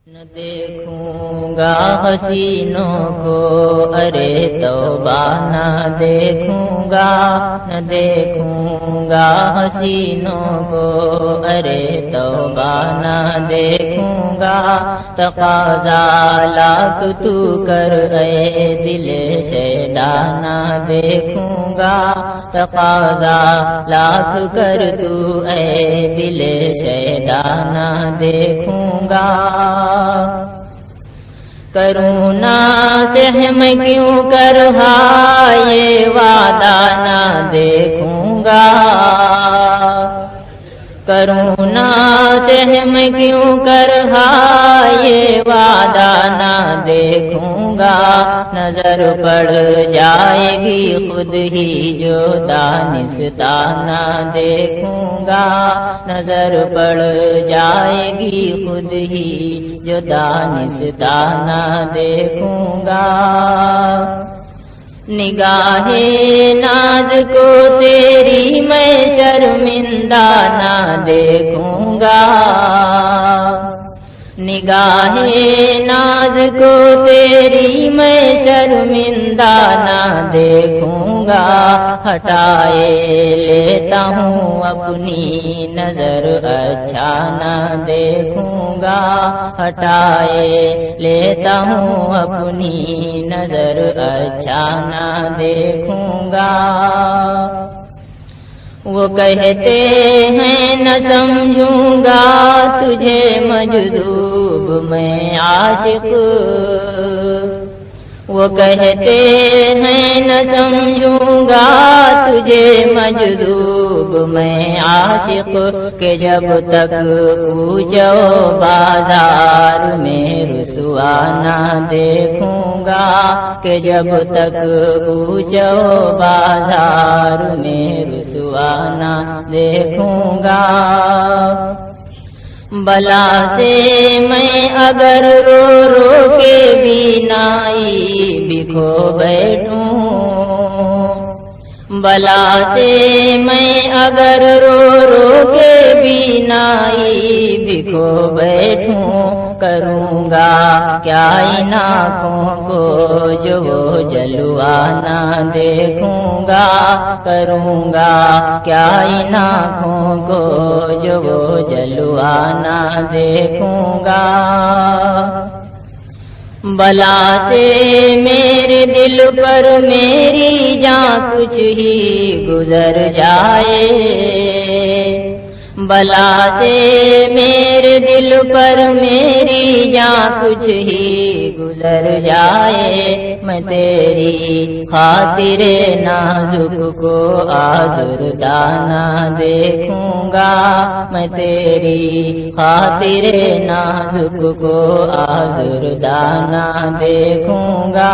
نہ دیکھوں گا حسینوں کو، ارے توبہ نہ دیکھوں گا، نہ دیکھوں گا حسینوں کو، ارے توبہ نہ دیکھوں گا۔ تقاضا لاکھ تو کر اے دل شیدا نہ دیکھوں گا، تقاضا لاکھ کر تو اے دل شیدا نہ دیکھوں گا۔ کروں ناصح میں کیوں کر یہ وعدہ نہ دیکھوں گا، کروں ناصح میں کیوں کر یہ وعدہ نہ دیکھوں گا۔ نظر پڑ جائے گی خود ہی جو دانستہ نہ دیکھوں گا، نظر پڑ جائے گی خود ہی جو دانستہ نہ دیکھوں گا۔ نگاہ ناز کو تیری میں شرمندہ نہ دیکھوں گا، نگاہ ناز کو تیری میں شرمندہ نہ دیکھوں گا۔ ہٹائے لیتا ہوں اپنی نظر اچھا نہ دیکھوں گا، ہٹائے لیتا ہوں اپنی نظر اچھا نہ دیکھوں گا۔ وہ کہتے ہیں نہ سمجھوں گا تجھے مجذوب میں عاشق، وہ کہتے ہیں نہ سمجھوں گا تجھے مجذوب میں عاشق، کہ جب تک کوچو بازار میں رسوا نہ دیکھوں گا، کہ جب تک کوچو بازار میں رسوا نہ دیکھوں گا۔ بلا سے میں اگر رو رو کے بینائی بکھو بیٹھوں، بلا سے میں اگر رو رو کے بینائی بکھو بیٹھوں، کروں گا کیا ان آنکھوں کو جو وہ جلوہ نہ دیکھوں گا، کروں گا کیا ان آنکھوں کو جو وہ جلوہ نہ دیکھوں گا۔ بلا سے میرے دل پر میری جان کچھ ہی گزر جائے، بلا سے میرے دل پر میری جان کچھ ہی گزر جائے، میں تیری خاطر نازک کو آزردہ نہ دیکھوں گا، میں تیری خاطر نازک کو آزردہ نہ دیکھوں گا۔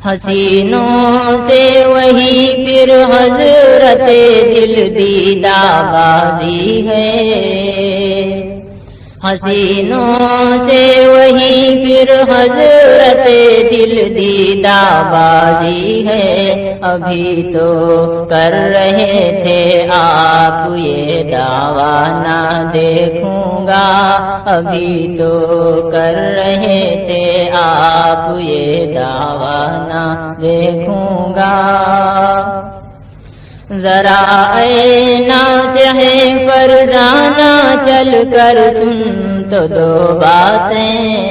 حسینوں سے وہی پھر حضرت دل دیدہ بازی ہے، حسینوں سے وہی پھر حضرت دل دیدہ بازی ہے۔ ابھی تو کر رہے تھے آپ یہ دعویٰ نہ دیکھوں گا، ابھی تو کر رہے تھے آپ یہ دعویٰ نہ دیکھوں گا۔ ذرا اے ناصح فرزانہ چل کر سن تو دو باتیں،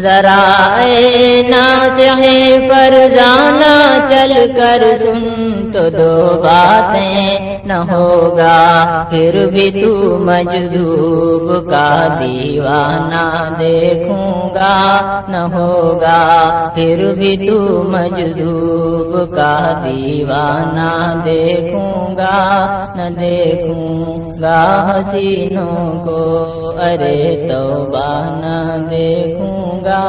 ذرا اے ناصح فرزانہ چل کر سن تو دو باتیں، نہ ہوگا پھر بھی تو مجذوب کا دیوانہ دیکھوں گا، نہ ہوگا پھر بھی تو مجذوب کا دیوانہ دیکھوں گا، نہ دیکھوں گا حسینوں کو، ارے توبہ نہ دیکھوں گا۔